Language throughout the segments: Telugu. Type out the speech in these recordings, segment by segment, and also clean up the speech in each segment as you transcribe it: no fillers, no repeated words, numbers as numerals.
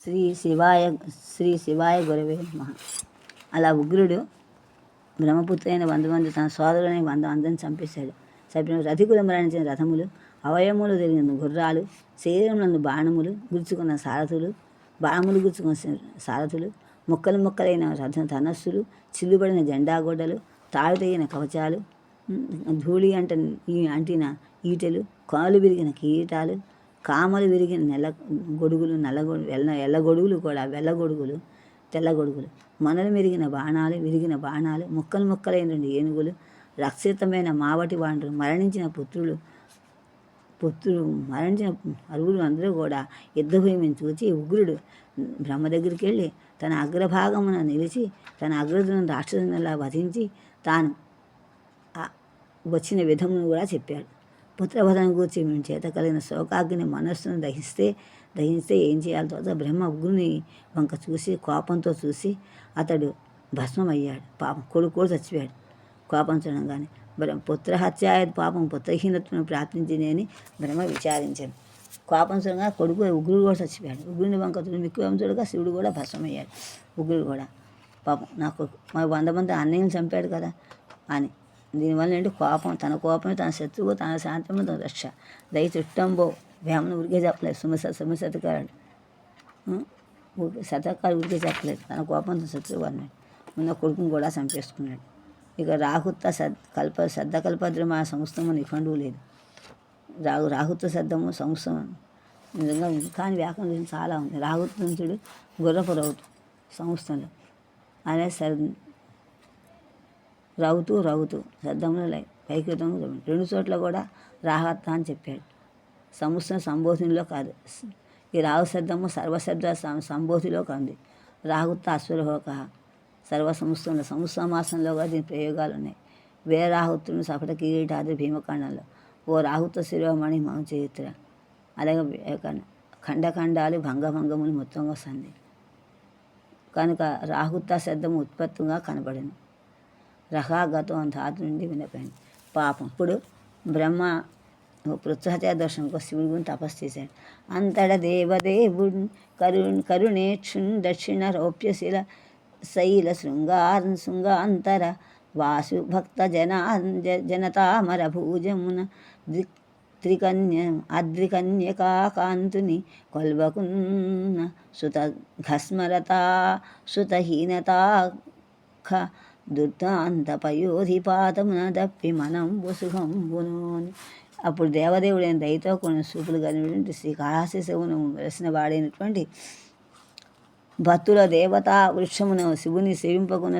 శ్రీ శివాయ శ్రీ శివాయ గురవే నమః. అలా ఉగ్రుడు బ్రహ్మపుత్రైన 100 మంది తన సోదరులని 100 మందిని చంపేశాడు. చంపిన రథికులు మరణించిన రథములు, అవయములు తిరిగిన గుర్రాలు, శరీరములందు బాణములు గుర్చుకున్న సారథులు, బాణములు గుర్చుకున్న సారథులు, ముక్కలు ముక్కలైన రథ ధనస్సులు, చిల్లుబడిన జెండాగొడ్డలు, తాడు తెగిన కవచాలు, ధూళి అంటిన ఈటెలు, కాలు విరిగిన కిరీటాలు, కామలు విరిగిన గొడుగులు, ఎల్ల గొడుగులు కూడా, వెల్ల గొడుగులు, తెల్ల గొడుగులు, మనలు విరిగిన బాణాలు, ముక్కలు ముక్కలైన 2 ఏనుగులు, రక్షితమైన మావటి వాండ్రు, మరణించిన అరుగులు అందరూ కూడా యుద్ధభూమిని చూచి ఉగ్రుడు బ్రహ్మ దగ్గరికి వెళ్ళి తన అగ్రభాగమున నిలిచి తన అగ్రదులను రాక్షసునిలా వధించి తాను వచ్చిన విధమును కూడా చెప్పాడు. పుత్రవధన గూర్చి మేము చేత కలిగిన శోకాగ్ని మనస్సును దహిస్తే ఏం చేయాలి? తర్వాత బ్రహ్మ ఉగ్రుని వంక చూసి కోపంతో చూసి అతడు భస్మమయ్యాడు. పాపం కొడుకు కూడా చచ్చిపోయాడు కోపం చూడంగానే. పుత్రహత్యాయత్ పాపం పుత్రహీనత్వం ప్రార్థించింది అని బ్రహ్మ విచారించాడు. కోపం చూడగా కొడుకు ఉగ్రుడు కూడా చచ్చిపోయాడు. ఉగ్రుని వంక మిక్కువం చూడగా శివుడు కూడా భస్మమయ్యాడు. ఉగ్రుడు కూడా పాపం నాకు మరి 100 మంది అన్నయ్యని చంపాడు కదా అని. దీనివల్ల ఏంటి? కోపం, తన కోపమే తన శత్రువు, తన శాంతము తన రక్ష. దయ చుట్టంబో వేమను ఉరికే చెప్పలేదు. శతకారుడు శతకాలు ఉరికే చెప్పలేదు. తన కోపం తన శత్రువు అన్నాడు. ఉన్న కొడుకుని కూడా చంపేసుకున్నాడు. ఇక రాహుత్త శబ్దకల్పద్రమ సంస్థము నిఖండువు లేదు. రాహుత్వ శబ్దము సంస్థం నిజంగా ఉంది, కానీ వ్యాకరణ చాలా ఉంది. రాహుత్వంతుడు గుర్రపు రౌతు సంస్థలో అనే రౌతు శబ్దంలో పైకృతం 2 చోట్ల కూడా రాహత్త అని చెప్పాడు. సంస్థ సంబోధినిలో కాదు. ఈ రాహు శబ్దము సర్వశబ్ద సంబోధిలో కాదు. రాహుత్త అశ్వరహోక సర్వసంస్థంలో సమాసంలో కూడా దీని ప్రయోగాలు ఉన్నాయి. వీరరాహుత్తుని సపట కిరీటాది భీమకాండంలో ఓ రాహుత్వ శిరోమణి మౌ చరిత్ర. అలాగే ఖండఖండాలు భంగములు మొత్తంగా వస్తుంది కనుక రాహుత్త శబ్దము ఉత్పత్తిగా కనబడింది. రహాగతం ధాతు నుండి వినపోయింది. పాపం ఇప్పుడు బ్రహ్మ పృథ్వహత్యా దోషంతో శివుడి గురించి తపస్సు చేశాడు. అంతట దేవదేవుడు కరుణేక్షున్ దక్షిణ రౌప్యశిల శైల శృంగాంతర వాసు భక్త జనతామర భూజమున అద్రికన్యకాంతుని కొల్వకున్న సుతహీనతా దుర్దాంత పయోధిపాతమున దప్పి మనం సుఖంబును. అప్పుడు దేవదేవుడైన దయతో కొన్ని సూపులు కలిగినటువంటి శ్రీకాళహస్తీశవును వెలసిన వాడైనటువంటి భక్తుల దేవతా వృక్షమున శివుని సేవింపకున్న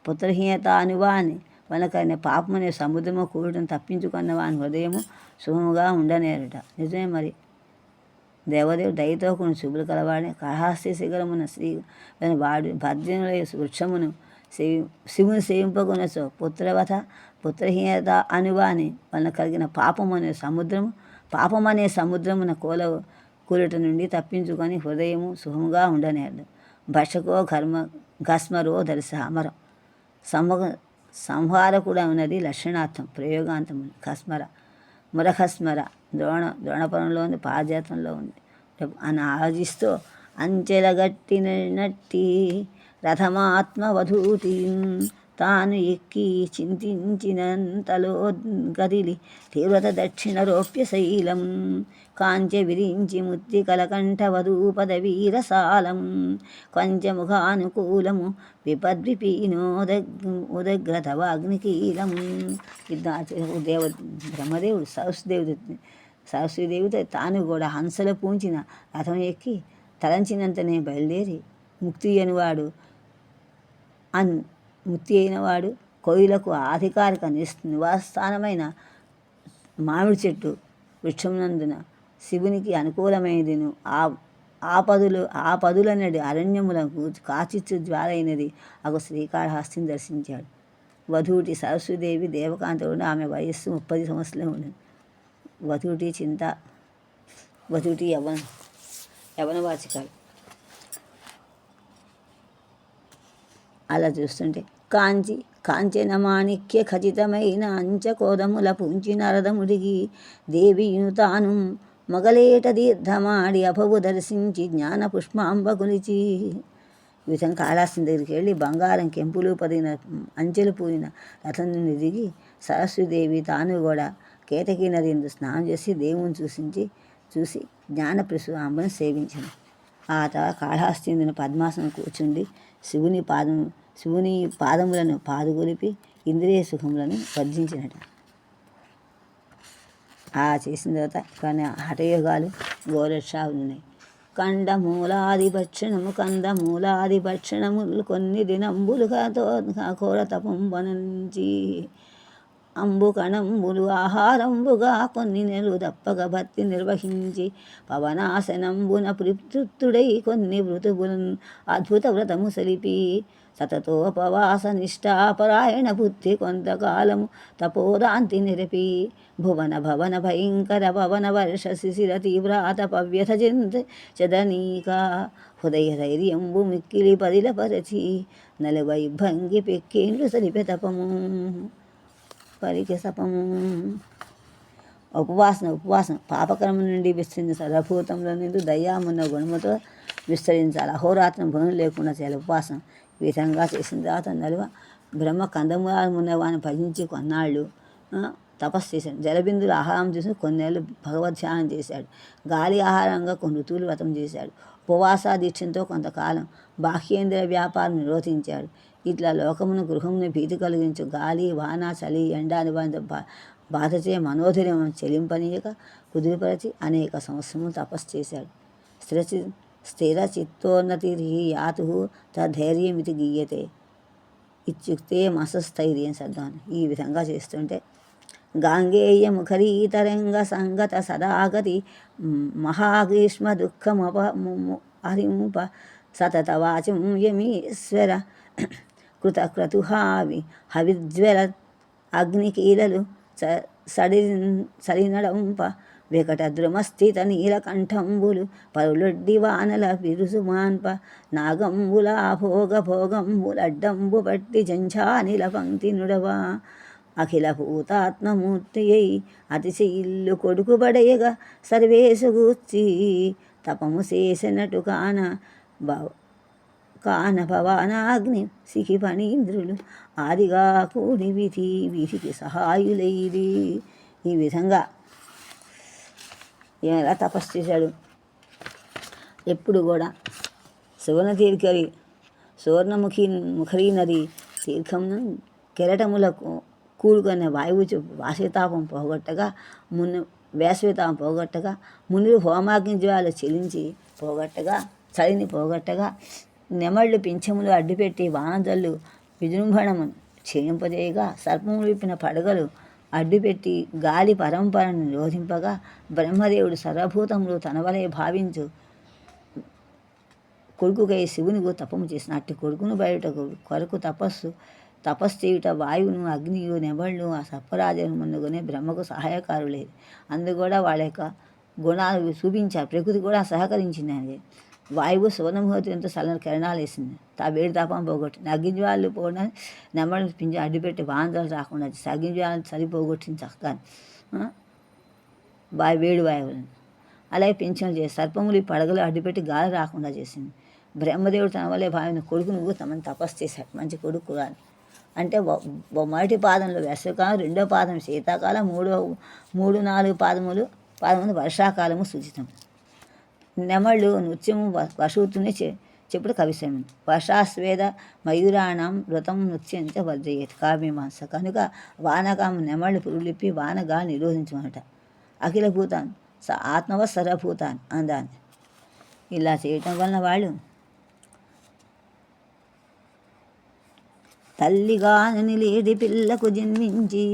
పుత్రహీనత అనువాని వనకైన పాపమనే సముద్రము కూడటం తప్పించుకున్న వాని హృదయము సుఖముగా ఉండనేరట. నిజమే మరి. దేవదేవుడు దయతో కొన్ని శుభులు కలవాడిని కాళహస్తి శిఖరమున వాడు భద్రముల వృక్షమును శివుని సేవింపకునచో పుత్రహీనత అనువాని వలన కలిగిన పాపమనే సముద్రమున కూలట నుండి తప్పించుకొని హృదయము సుఖముగా ఉండనేడు. భక్షకో ఘస్మరో దర్శ అమరం సంహారకుడు ఉన్నది లక్షణార్థం ప్రయోగాంతము. ఖస్మర మురఖస్మర ద్రోణపరంలో ఉంది, పారిజాతంలో ఉంది అని ఆలోచిస్తూ అంచెలగట్టినట్టి రథమాత్మవధూతి తాను ఎక్కి చింతించినంతలో గదిలి తీవ్రత దక్షిణ రౌప్య శైలం కాంచె విరించి ముత్తి కలకంఠ వధూపద వీరసాలం పంచముఖానుకూలము విపద్విపీనోదగ్రతవ అగ్నికీలం. బ్రహ్మదేవుడు సరస్వతీదేవితో తాను కూడా హంసలో పూంచిన రథం ఎక్కి తలంచినంతనే బయలుదేరి ముక్తి అయినవాడు కోయిలకు అధికారిక నివాసస్థానమైన మామిడి చెట్టు వృక్షమునందున శివునికి అనుకూలమైనదిను ఆ పదులనేది అరణ్యములకు కాచిచ్చు జ్వాలైనది ఒక శ్రీకాళహస్తిని దర్శించాడు. వధూటి సరస్వతీదేవి దేవకాంతుడు. ఆమె వయస్సు 30 సంవత్సరాలు ఉండేది. వధూటి యవనవాచికాలు. అలా చూస్తుంటే కాంచెన మాణిక్య ఖచ్చితమైన అంచకోదముల పుంచి నరదముడిగి దేవియును తాను మొగలేట దీర్ఘమాడి అభవు దర్శించి జ్ఞాన పుష్పాంబ కొలిచి. ఈ విధంగా కాళహస్తి దగ్గరికి వెళ్ళి బంగారం కెంపులు పదిన అంచెలు పూరిన రథం నుండి దిగి సరస్వతీదేవి తాను కూడా కేతకీ నది ఎందు స్నానం చేసి దేవుని చూసి జ్ఞాన పుష్పాంబను సేవించింది. ఆ తర్వాత కాళహస్తి ఎందున పద్మాసనం కూర్చుండి శివుని పాదములను పాదుగొలిపి ఇంద్రియ సుఖములను వర్జించినట. ఆ చేసిన తర్వాత కానీ హఠయోగాలు గోరక్షాలు ఉన్నాయి. కందమూలాది భక్షణములు కొన్ని దినంబులుగా ఘోర తపంబనంచి అంబు కణంబులు ఆహారంబుగా కొన్ని నెలలు తప్పక భక్తి నిర్వహించి పవనాసనంబున తృప్తుడై కొన్ని మృతువులను అద్భుత వ్రతము సలిపి సతతోపవాస నిష్ఠాపరాయణ బుద్ధి కొంతకాలము తపోదాంతి నిరపి భవన భయంకర పవన వర్ష శిశిర తీవ్రాత పవ్యథ చదనీక హృదయ ధైర్యంబు మిక్కిలి పదిలపరచి నలవై భంగి పెక్కేండ్లు సలిపె తపము పలికి సపము. ఉపవాసం పాపకర్మ నుండి విస్తరించిన సర్వభూతంలో నుండి దయ్యామున్న గుణముతో విస్తరించాలి. అహోరాత్రం భూమి లేకుండా చేయాలి ఉపవాసం. ఈ విధంగా చేసిన తర్వాత నలువ బ్రహ్మ కందమూలాలు ఉన్నవాని భజించి కొన్నాళ్ళు తపస్సు చేశాడు. జలబిందులు ఆహారం చేసి కొన్నేళ్ళు భగవద్ధ్యానం చేశాడు. గాలి ఆహారంగా కొన్ని ఋతువులు వ్రతం చేశాడు. ఉపవాసాదీక్షంతో కొంతకాలం బాహ్యేంద్రియ వ్యాపారం నిరోధించాడు. ఇట్లా లోకమును గృహమును భీతి కలిగించు గాలి వాన చలి ఎండ అనుబంధ బాధచే మనోధైర్యం చెలింపనీయక కుదిరిపరచి అనేక సంవత్సరములు తపస్సు చేశాడు. స్థిర చిత్తోన్నతి యాతు తధైర్యమితి గీయతే ఇత్యుక్తే మసస్థైర్యం శబ్దాన్ని. ఈ విధంగా చేస్తుంటే గాంగేయ ముఖరీతరంగ సంగత సదాగతి మహాగ్రీష్మ దుఃఖమప హరింప సతత వాచం యమీశ్వర కృతక్రతుహావి హవిజ్వల అగ్నికీలలు సడినడంప వికట ద్రుమస్థిత నీలకంఠంబులు పరులొడ్డి వానల బిరుసుమాన్ప నాగంబుల భోగంబులడ్డంబు పట్టి జంఝానిల పంక్తి నుడవా అఖిల భూతాత్మమూర్తి అయి అతిశయిల్లు కొడుకుబడయగా సర్వేసుగూర్చి తపము చేసినట్టు కాన భవానాగ్ని సిఖి ఫణీంద్రులు ఆదిగా కూడి వీధికి సహాయులైది. ఈ విధంగా ఎలా తపస్సు చేశాడు. ఎప్పుడు కూడా సువర్ణముఖరీ నది తీర్థమును కెరటములకు కూలుకునే వాయువు వాసవితాపం పోగొట్టగా వేసవితాపం పోగొట్టగా మునులు హోమాగ్ని జ్వాలు చెలించి పోగొట్టగా చలిని పోగొట్టగా నెమళ్ళు పింఛములు అడ్డుపెట్టి వానజల్లు విజృంభణము చేయింపజేయగా సర్పములు విప్పిన పడగలు అడ్డుపెట్టి గాలి పరంపరను నిరోధింపగా బ్రహ్మదేవుడు సర్వభూతములు తనవలే భావించు కొడుకుకై శివుని తపము చేసిన అట్టి కొడుకును బయట కొరకు తపస్సు చేయుట వాయువును అగ్నియు నెమళ్ళు ఆ సర్పరాజును ముందుగానే బ్రహ్మకు సహాయకారులేదు. అందు కూడా వాళ్ళ యొక్క గుణాలు చూపించారు. ప్రకృతి కూడా సహకరించింది. అనేది వాయువు సువర్ణముహూర్తి ఎంతో చల్లని కిరణాలు వేసింది. వేడి తాపం పోగొట్టింది. అగ్నిజ్వాలు పోవడానికి నెమళ్ళు పింఛ అడ్డుపెట్టి వాందలు రాకుండా అగ్నిజ్వాలను సరిపోగొట్టింది చక్కగా వేడి వాయువులను. అలాగే పింఛను చేసి సర్పములు పడగలు అడ్డుపెట్టి గాలి రాకుండా చేసింది. బ్రహ్మదేవుడు తన వల్లే భావిన కొడుకు నువ్వు తమను తపస్సు చేశాడు. మంచి కొడుకు కూడా అంటే మొదటి పాదంలో వేసవికాలం, రెండో పాదం శీతాకాలం, 3-4 పాదములు వర్షాకాలము సూచితం. నెమళ్ళు నృత్యము వశూతుని చెప్పుడు కవిశమం. వర్షాస్వేద మయూరాణం వ్రతం నృత్యంచ వర్జయేత్ కావ్యమాంస. కనుక వానకాము నెమళ్ళు పురులిప్పి వానగా నిరోధించమట. అఖిల భూతాన్ని ఆత్మవ సర్వభూతాన్ని అందాన్ని ఇలా చేయటం వలన వాళ్ళు తల్లిగానని లేడి పిల్లకు జన్మించి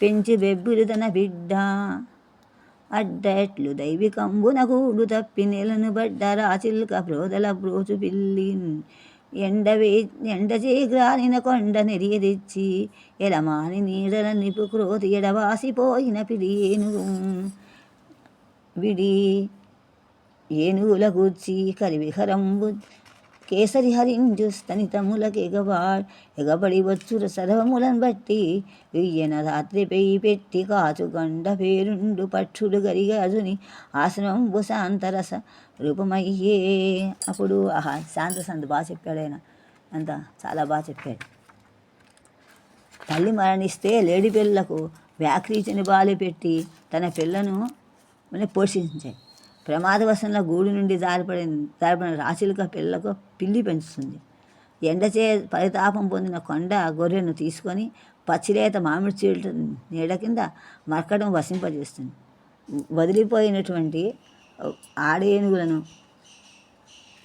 పెంచి బెబ్బులు తన బిడ్డ అడ్డట్లు దైవికంబున గూడు తప్పి నెలను బడ్డ రాచిల్క ప్రోదల బ్రోచు పిల్లి ఎండచేగ్రానిన కొండ నెరియదిచ్చి ఎలమాని నీడల నిపు క్రోతి ఎడవాసిపోయిన పిడి విడి ఏనుగుల గూర్చి కరివిహరంబు కేసరి హరింజు ఎగబడి వచ్చుర సర్వములను బట్టి వెయ్యన రాత్రి పెయి పెట్టి కాచు గండ పేరుండు పక్షుడు గరిగాజుని ఆశ్రమంబు శాంతరస రూపమయ్యే. అప్పుడు శాంతరస బాగా చెప్పాడు ఆయన, అంత చాలా బాగా చెప్పాడు. తల్లి మరణిస్తే లేడి పిల్లకు వ్యాఖ్రీచని బాలి పెట్టి తన పిల్లను పోషించాయి. ప్రమాదవశంలో గూడు నుండి జారిపడిన రాచిలుక పిల్లకు పిల్లి పెంచుతుంది. ఎండచే పరితాపం పొందిన కొండ గొర్రెను తీసుకొని పచ్చిలేత మామిడి చెట్టు నీడ కింద మర్కటం వసింపజేస్తుంది. వదిలిపోయినటువంటి ఆడ ఏనుగులను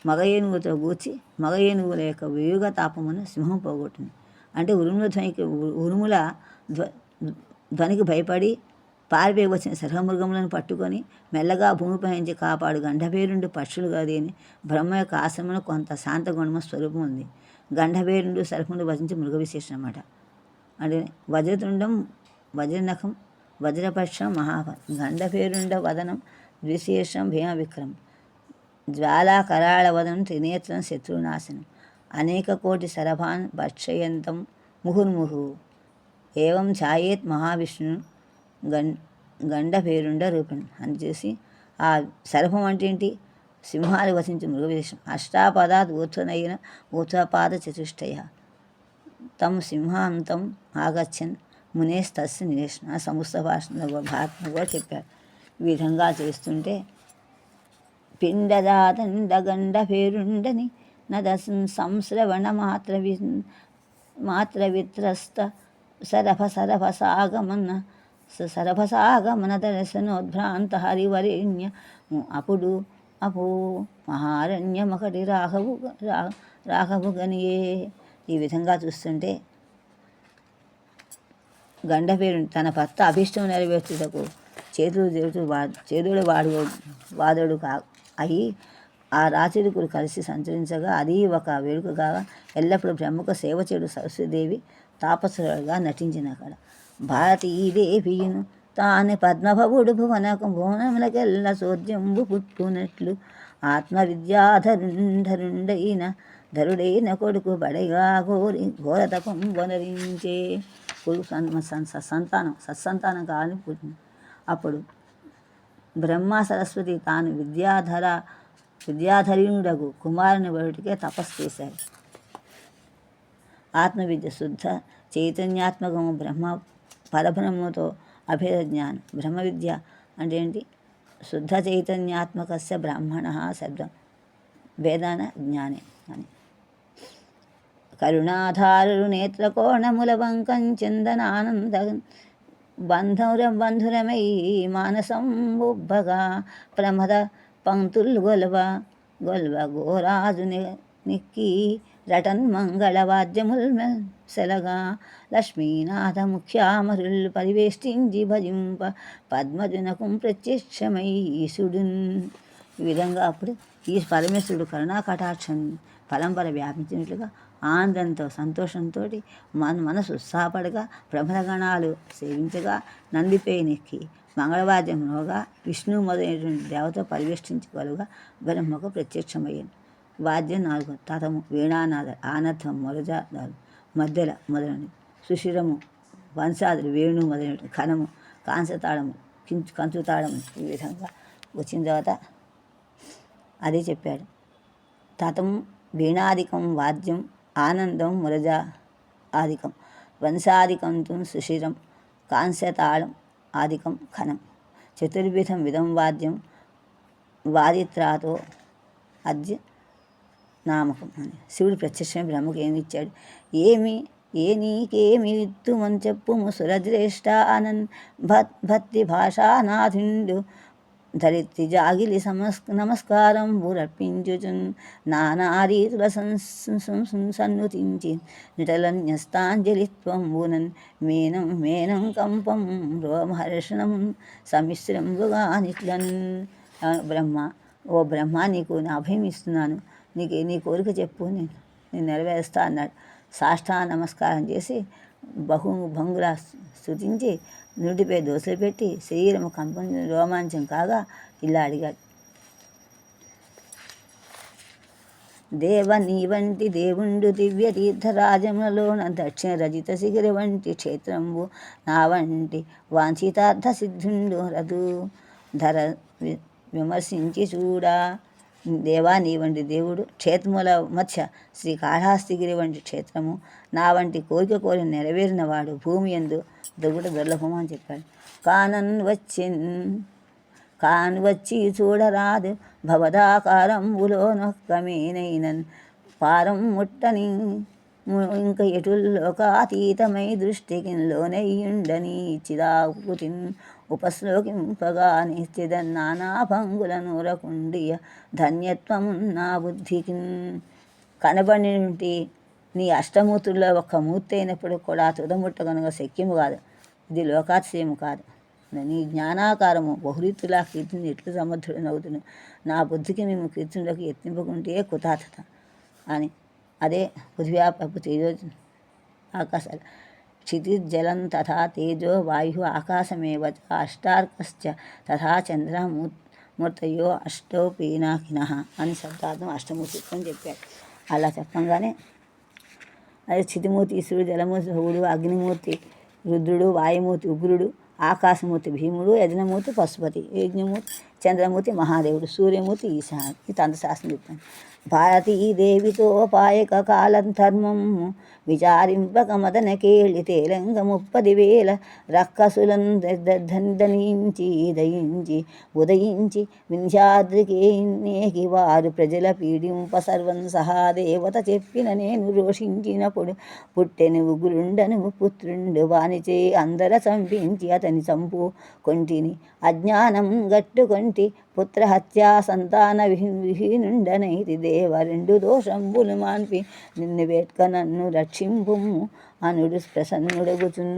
మగ ఏనుగుతో గూర్చి మగ ఏనుగుల యొక్క వియోగ తాపమును సింహం పోగొట్టింది. అంటే ఉరుముల ధ్వనికి భయపడి పారిపోయి వచ్చిన సర్వమృగములను పట్టుకొని మెల్లగా భూమిపై నుంచి కాపాడు గండభేరుండు పక్షులు గది అని బ్రహ్మ యొక్క ఆశ్రమంలో కొంత శాంత గుణమ స్వరూపం ఉంది. గండభేరుండు సర్పమును భజించి మృగ విశేషం అన్నమాట. అంటే వజ్రతుండం వజ్రనఖం వజ్రపక్షం గండభేరుండ వదనం ద్విశేషం భీమ విక్రమం జ్వాలా కరాళ వదనం త్రినేత్రం శత్రునాశనం అనేక కోటి సరభాన్ భక్షయంతం ముహుర్ముహు ఏవం ఛాయేత్ మహావిష్ణు గండభేరుండ రూపం అని చూసి ఆ సర్పం అంటే ఏంటి? సింహాలు వసించు మృగవిశేషం. అష్టాపదాత్ ఊర్ధ్వనైన ఊర్ధ్వపాద చతుష్టయ తం సింహాంతం ఆగచ్చన్ మునేస్తస్య నివేశన సమస్త భాషలో భారతంలో కూడా చెప్పారు. ఈ విధంగా చేస్తుంటే పిండదాతండ గండభేరుండని నద సంశ్రవణ మాత్ర విత్రస్త సరభసాగమన దర్శనోద్భ్రాంత హరివరేణ్య అపో మహారణ్యమకటి రాఘవు గనియే. ఈ విధంగా చూస్తుంటే గండభేరు తన భర్త అభిష్టం నెరవేర్చుటకు చేదుడు వాదుడు అయి ఆ రాచరికులు కలిసి సంచరించగా అది ఒక వేడుకగా ఎల్లప్పుడూ బ్రహ్మకు సేవ చేడు సరస్వతీదేవి తాపసులుగా నటించిన అక్కడ భారతీదేవియును తాను పద్మభవుడు భువనములకెల్ల చోద్యంబు పుట్టునట్లు ఆత్మవిద్యాధరుండైన ధరుడైన కొడుకు బడగా ఘోరతపం వనరించే. కొడుకు సత్సంతానం కావాలని పుట్టింది. అప్పుడు బ్రహ్మ సరస్వతి తాను విద్యాధరీనుడగు కుమారుని బయటికే తపస్సు చేశారు. ఆత్మవిద్య శుద్ధ చైతన్యాత్మకము బ్రహ్మ పరబ్రహ్మతో అభేద జ్ఞానం. బ్రహ్మ విద్య అంటే ఏంటి? శుద్ధ చైతన్యాత్మకస్య బ్రాహ్మణ శబ్దం వేదాన జ్ఞానే అని. కరుణాధారుడు నేత్రకోణముల వంకం చందనానంద బంధురమై మానసం బుబ్బగా ప్రమద పంక్తులు గొల్వ గోరాజు నిక్కి రటన్ మంగళవాద్యముల్ సెలగా లక్ష్మీనాథ ముఖ్యామరులు పరివేష్టించి భజింప పద్మజునకు ప్రత్యక్షమై ఈశుడున్. ఈ విధంగా అప్పుడు ఈ పరమేశ్వరుడు కరుణా కటాక్షం పరంపర వ్యాపించినట్లుగా ఆనందంతో సంతోషంతో మనసు ఉత్సాహపడగా బ్రహ్మగణాలు సేవించగా నందిపై నెక్కి మంగళవాద్యంలోగా విష్ణు మొదలైనటువంటి దేవత పరివేష్టించగలుగా బ్రహ్మకు ప్రత్యక్షమయ్యాను. వాద్యం 4 తతము వీణానాద ఆనర్థం మొరజాదాలు మధ్యల మొదలైనవి సుశిరము వంశాదులు వేణు మొదలైనవి కణము కాంసతాళము కంచుతాళము. ఈ విధంగా వచ్చిన తర్వాత అదే చెప్పాడు. తతం వీణాదికం వాద్యం ఆనందం మురజా ఆదికం వంశాదికం తు సుశిరం కాంస్యతాళం ఆదికం ఖనం చతుర్విధం విధం వాద్యం వాదిత్రాతో అద్య నామకం అని. శివుడు ప్రత్యక్షమే బ్రహ్మకు ఏమి ఇచ్చాడు? నీకేమి ఇత్తుమని చెప్పుము సురజ్యేష్ఠ అనన్ భక్తి భాషానాథుండు ధరిత్రి జాగిలి నమస్కారం బురర్పించుచున్ నానారీతుల సన్నుతించి నిటలన్యస్తాంజలిత్వం బునన్ మేనం కంపం రోమహర్షణం సమిశ్రంబుగా నిట్లన్. బ్రహ్మ, ఓ బ్రహ్మ, నీకు నా అభయం ఇస్తున్నాను, నీ కోరిక చెప్పు, నేను నెరవేరుస్తా అన్నాడు. సాష్టాంగ నమస్కారం చేసి భంగులా స్తుతించి నుడిపై దోశలు పెట్టి శరీరము కంపం రోమాంచం కాగా ఇలా అడిగాడు. దేవ నీ వంటి దేవుండు దివ్య తీర్థరాజములలోన దక్షిణ రజిత శిఖరి వంటి క్షేత్రంబు నా వంటి వాంఛితార్థ సిద్ధుండు రదు ధర విమర్శించి చూడా. దేవా నీ వంటి దేవుడు క్షేత్రముల మధ్య శ్రీకాళహస్తిగిరి వంటి క్షేత్రము నా వంటి కోరిక కోరి నెరవేరిన వాడు భూమి యందు దొగుట దుర్లభము అని చెప్పాడు. కాను వచ్చి చూడరాదు భవదాకారంబులోనొక్కమేనైనన్ పారం ముట్టని ఇంక ఎటుల్లోకాతీతమై దృష్టికి లోనయ్యుండని చిదాకృతిన్ ఉపశ్లోకింపగా నిశ్చిదన్నానా భంగులను రకుండియ ధన్యత్వమున్నా బుద్ధికి. కనబడి నీ అష్టమూర్తుల్లో ఒక్క మూర్తి అయినప్పుడు కూడా తుదముట్ట కనుక శక్యము కాదు, ఇది లోకాతిశయము కాదు. నీ జ్ఞానాకారము బహురీతులా కీర్తిని ఎట్లు సమర్థుడు నవ్వుతును, నా బుద్ధికి మేము కీర్తింలోకి ఎత్తింపకుంటే కుతార్థత అని. అదే పృథివ్యాపపు తేజో ఆకాశాలు క్షితిర్జలం తథా తేజో వాయు ఆకాశమేవ అష్టార్కశ్చ తథా చంద్ర మూర్తయో అష్టో పీనాకినః అని శబ్దార్థం అష్టమూర్తిత్వం చెప్పాడు. అలా చెప్పంగానే అదే క్షితిమూర్తి ఈశ్వరుడు, జలమూర్తి భవుడు, అగ్నిమూర్తి రుద్రుడు, వాయుమూర్తి ఉగ్రుడు, ఆకాశమూర్తి భీముడు, యజ్ఞమూర్తి పశుపతి, యజ్ఞమూర్తి చంద్రమూర్తి మహాదేవుడు, సూర్యమూర్తి ఈశానుడు. ఈ తంత్రశాస్త్రం చెప్తాను. భారతీదేవితో పాయక కాలం ధర్మము విచారింపక మదన కేళి తేలంగ 30,000 రక్కసులను దండనించి దయించి ఉదయించి వింధ్యాద్రికేకి వారు ప్రజల పీడింప సర్వం సహాదేవత చెప్పిన నేను రోషించినప్పుడు పుట్టెను ఉగ్రుండను పుత్రుండు వానిచే అందర చంపించి అతని చంపు కొంటిని అజ్ఞానం గట్టుకొంటి పుత్రహత్యా సంతాన విహీనుండనైతి దేవ 2 దోషంబులు మాన్పి నిన్ను వేట్క నన్ను రక్షింపుము అనుడు ప్రసన్నుడగుచున్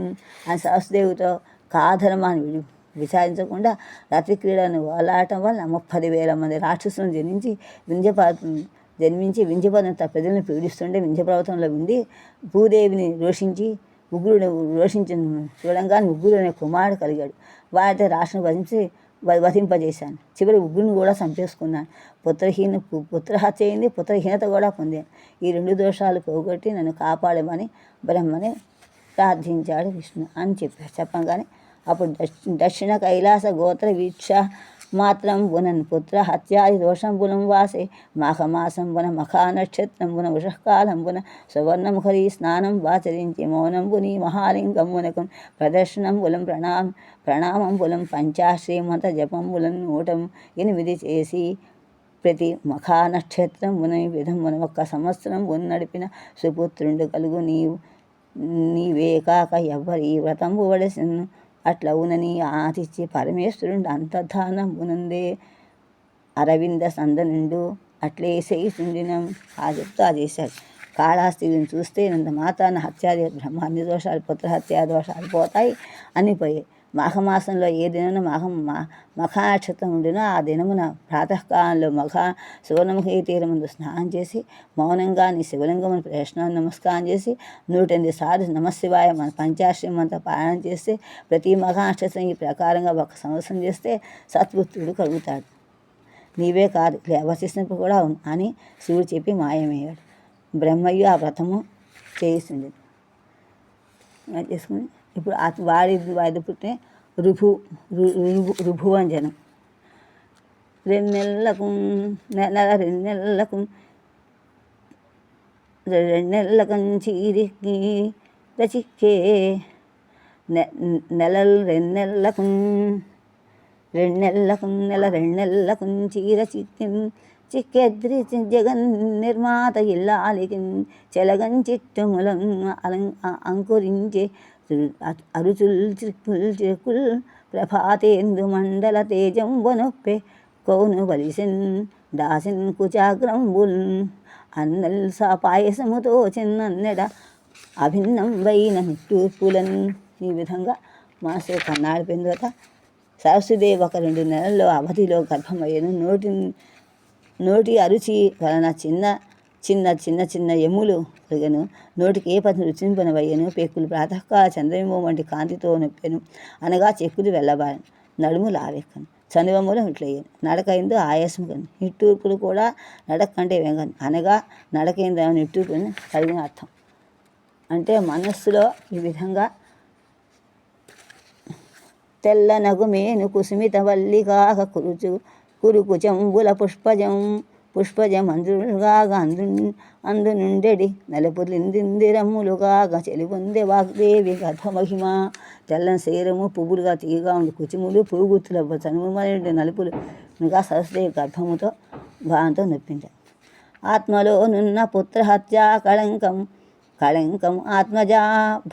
అని సహస్రదేవుతో కాధర్మాన్ని విచారించకుండా రతి క్రీడను వలాటం వల్ల 30,000 మంది రాక్షసులను జన్మించి వింధ్యపర్వత ప్రజలను పీడిస్తుండే వింధ్యపర్వతంలో ఉండి భూదేవిని రోషించి ఉగ్రుడు రోషించిన చూడంగానే ఉగ్రుడు అనే కుమారుడు కలిగాడు. వారితో రాష్ట్రం వధింపజేశాను. చివరి ఉగ్రుని కూడా చంపేసుకున్నాను. పుత్రహత్య అయింది, పుత్రహీనత కూడా పొందాను. ఈ 2 దోషాలు పోగొట్టి నన్ను కాపాడమని బ్రహ్మని ప్రార్థించాడు విష్ణు అని చెప్పారు. చెప్పగానే అప్పుడు దక్షిణ కైలాస గోత్ర వీక్ష మాత్రం బునన్ పుత్ర హత్యాది దోషంబునం వాసే మాఘమాసంబున మఖా నక్షత్రంబున వృషకాలంబున సువర్ణముఖరి స్నానం వాచరించి మౌనంబుని మహాలింగంబునకు ప్రదర్శనంబులం ప్రణామంబులం పంచాశ్రీమంత జపంబులం 108 చేసి ప్రతి మఖా నక్షత్రంబున విధంబున 1 సంవత్సరం నడిపిన సుపుత్రుండు కలుగు నీవే కాక ఎవ్వరి వ్రతంబు వడసిను అట్లవునని ఆతిచ్చి పరమేశ్వరుడు అంతర్ధానమునందే అరవింద సందనుండు అట్లే చేస్తుండినం ఆ చెప్తా చేశాడు. కాళహస్తిని చూస్తే నంద మాతాన హత్యాది బ్రహ్మాన్ని దోషాలు పుత్రహత్యా దోషాలు పోతాయి అని పోయాయి. మాఘమాసంలో ఏ దినమున మఖా నక్షత్రం ఉండినో ఆ దినమున ప్రాతకాలంలో సువర్ణముఖి తీరముందు స్నానం చేసి మౌనంగా నీ శివలింగమును ప్రదక్షిణ నమస్కారం చేసి 108 సార్లు నమశివాయ మన పంచాశ్రమంతా పారాయణ చేస్తే ప్రతి మఖా నక్షత్రం ఈ ప్రకారంగా 1 సంవత్సరం చేస్తే సత్పుత్రుడు కలుగుతాడు. నీవే కాదు వశిష్ఠుడు కూడా అని శివుడు చెప్పి మాయమయ్యాడు. బ్రహ్మయ్య ఆ వ్రతము చేయిస్తుంది చేసుకుని ఇప్పుడు వాడి పుట్టిన రుభు అని జనం 2 నెలలకు 2 నెలలకు చీరికి రచిక్కే నెలలు 2 నెలలకు 2 నెలలకు చీర చిక్కెద్రి జగన్ నిర్మాత ఇల్లాలికి చెలగన్ చిట్టుములం అంకురించే అరుచుల్ చిక్కుల్ ప్రభాతేందు మండల తేజం వనొప్పే కౌను బలిసిన్ దాసిన్ కుచాగ్రంబుల్ అన్నల్ పాయసముతో చిన్నెడ అభిన్నం వైన నిట్టూర్పులన్. ఈ విధంగా మనసు కన్నాడిపోయిన తర్వాత సరస్వదేవి 2 నెలల్లో అవధిలో గర్భమయ్యను. నోటి అరుచి వలన చిన్న ఎములు కలిగను. నోటికి ఏ పని రుచింపనవయ్యను. పెక్కులు ప్రాతకాల చంద్రబింబం వంటి కాంతితో నొప్పెను అనగా చెక్కులు వెళ్ళబారను. నడుము లావెక్కను. చనువములు ఇట్లయ్యాను. నడక ఎందు ఆయాసం కానీ నిట్టూర్పులు కూడా నడక కంటే వేగం అనగా నడక ఎందు నిట్టూర్పుని కలిగిన అర్థం. అంటే మనస్సులో ఈ విధంగా తెల్ల నగుమేను కుసుమిత వల్లిగాక కురుకుచంబుల పుష్పజం అందుగాగా అందు నుండెడి నలుపులిందిరమ్ములుగాగా చెలిపొందే వాగ్దేవి గర్భమహిమ. తెల్లని శరీరము పువ్వులుగా తీయగా ఉండి కుచుములు పురుగుత్తుల చనుమడి నలుపులుగా సరస్వదేవి గర్భముతో భావంతో నొప్పించారు. ఆత్మలో నున్న పుత్రహత్యా కళంకం ఆత్మజా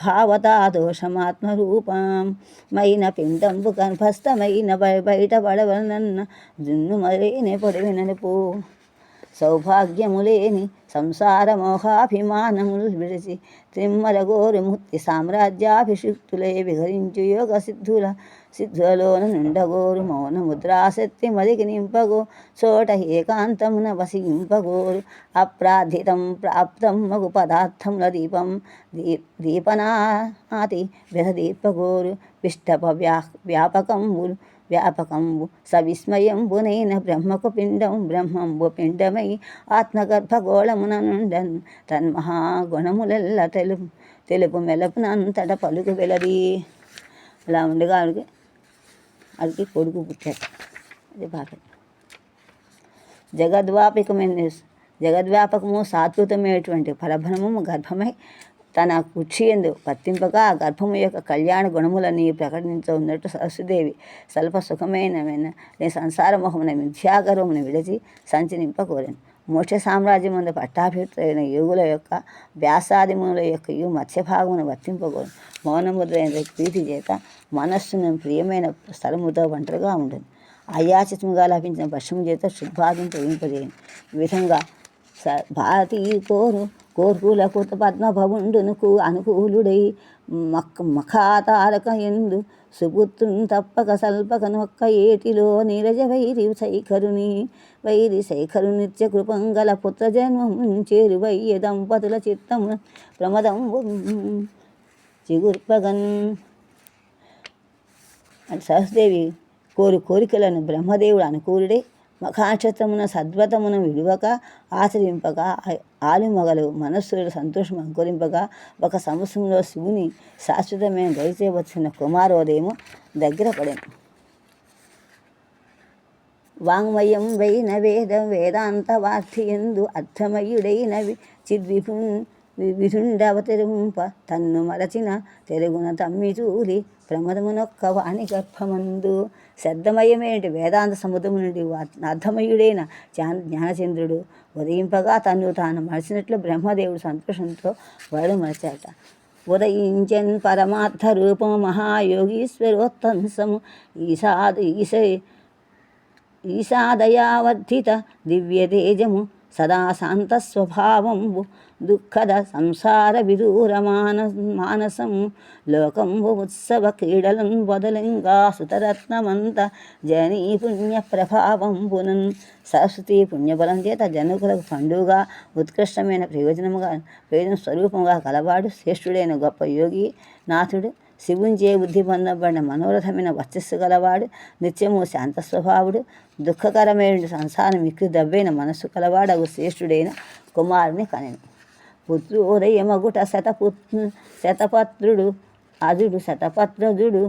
భావతా దోషమాత్మరూపం మైన పిండంబు గర్భస్థమైన బయటపడవలనన్న జున్ను మరేనే పొడివిననుపు. సౌభాగ్యములేని సంసార మోహాభిమానములు విడిచి త్రిమ్మరగోరు ముక్తి సామ్రాజ్యాభిషిక్తులే విహరించు యోగ సిద్ధులలోన నుండగోరు మౌన ముద్రాశక్తి మదికి నింపగో చోట ఏకాంతమున వసింపగోరు అప్రార్థితం ప్రాప్తం మగు పదార్థముల దీపనాతి విహదీపగోరు విష్టప వ్యాపకంబు సవిస్మయంబునైన బ్రహ్మకు బ్రహ్మంబు పిండమై ఆత్మగర్భగోళమున నుండన్ తన్మహాగుణములెల్ల తెలుపు మెలపునంతట పలుకు వెలది. అలా ఉండగా అడిగి కొడుకు పుట్టాడు. అది బాగా జగద్వ్యాపకము సాత్వికమైనటువంటి పరబ్రహ్మము గర్భమై తన కుక్షియందు వర్తింపగా ఆ గర్భము యొక్క కళ్యాణ గుణములని ప్రకటించున్నట్టు సరస్వదేవి స్వల్ప సుఖమైన సంసార మొహమున మిథ్యాగర్వమును విడిచి సంచరింపకోరాను. మోక్ష సామ్రాజ్యం ముందు పట్టాభిషిక్తులైన యోగుల యొక్క వ్యాసాదిముల యొక్క మత్స్యభాగమును వర్తింపకోరు. మౌనముద్రైన ప్రీతి చేత మనస్సును ప్రియమైన స్థలముతో ఒంటరిగా ఉంటుంది. అయాచితముగా లభించిన వర్షము చేత శుద్భాగం తొలగింపజేయండి. ఈ విధంగా భారతీ కోర్కులకు పద్మభవుండునకు అనుకూలుడై మఖాతారక ఎందు సుపుత్రుని తప్పక సల్పకనొక్క ఏటిలో నీరజ వైరి శైఖరు నిత్య కృపంగల పుత్ర జన్మం చేరువయ్య దంపతుల చిత్తము ప్రమదం చిగుర్పగన్. సరస్వదేవి కోరికలను బ్రహ్మదేవుడు అనుకూలుడై మఖాక్షత్రమున సద్వ్రతమును విడువక ఆచరింపక ఆలుమగలు మనస్సులు సంతోషం అంకురింపగా ఒక సంవత్సరంలో శివుని శాశ్వతమైన దయచేయవచ్చిన కుమారోదయము దగ్గర పడేను. వాంగ్మయం వైన వేదాంత వార్థియందు అర్థమయుడైన విధుండవతరింప తన్ను మరచిన తెలుగున తమ్మిచూలి ప్రమదమునొక్క వాణి గర్భమందు. శ్రద్ధమయమేంటి వేదాంత సముద్రము నుండి అర్థమయుడైన జ్ఞానచంద్రుడు ఉదయింపగా తన్ను తాను మరచినట్లు బ్రహ్మదేవుడు సంతోషంతో వరడు మరచాట. ఉదయించన్ పరమార్థ రూపము మహాయోగీశ్వరోత్తంసము ఈశాదయావర్ధిత దివ్యతేజము సదా శాంత స్వభావంబు దుఃఖద సంసార విదూర మానసము లోకంబు ఉత్సవ క్రీడలను బదులంగా సుతరత్నమంత జనీ పుణ్య ప్రభావంబునన్. సరస్వతి పుణ్యబలం చేత జనకులకు పండుగ ఉత్కృష్టమైన ప్రయోజన స్వరూపంగా కలవాడు శ్రేష్ఠుడైన గొప్ప యోగి నాథుడు. శివుంచే బుద్ధి పొందబడిన మనోరథమైన వర్చస్సు గలవాడు నిత్యము శాంత స్వభావుడు. దుఃఖకరమైన సంసారం మిక్కి దవ్వైన మనస్సు కలవాడగు శ్రేష్ఠుడైన కుమారుని కనెను. పుత్రోదయమగుట శతపత్రుడు అజుడు శతపత్రజుడు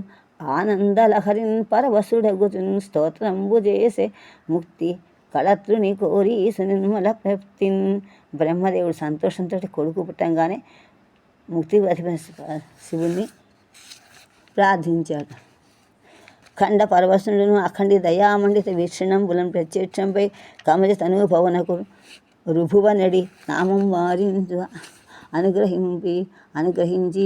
ఆనందలహరిన్ పరవశుడగుతున్ స్తోత్రంబు చేసే ముక్తి కళత్రుని కోరి సునిర్మల ప్రాప్తిన్. బ్రహ్మదేవుడు సంతోషంతో కొడుకు పుట్టంగానే ముక్తి శివుణ్ణి ప్రార్థించాడు. ఖండ పరవశుడును అఖండి దయామండిత వీక్షణంబులను ప్రత్యక్షంపై కమలి తనుభవనకు రుభువనడి నామం వారించు అనుగ్రహించి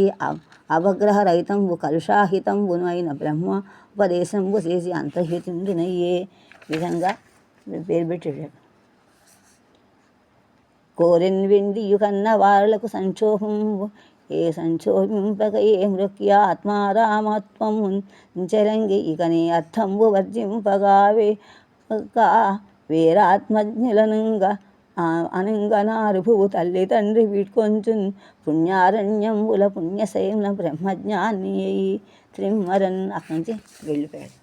అవగ్రహరహితంబు కలుషాహితంబును అయిన బ్రహ్మ ఉపదేశంబు చేసి అంతర్హితుండునయ్యే విధంగా పేరు పెట్టాడు. కోరెన్ వెండియు కన్న వారులకు సంక్షోభంబు ఏ సంక్షోభింపక ఏ మృక్య ఆత్మారామత్వము చరంగి ఇకనే అర్థంబు వర్జింపగావే వేరాత్మజ్ఞులనంగా అనంగనారుభువు తల్లి తండ్రి వీడ్కొంచున్ పుణ్యారణ్యంబుల పుణ్యశైల బ్రహ్మజ్ఞాని అయి త్రిమ్మరన్. అక్కడి నుంచి వెళ్ళిపోయాడు.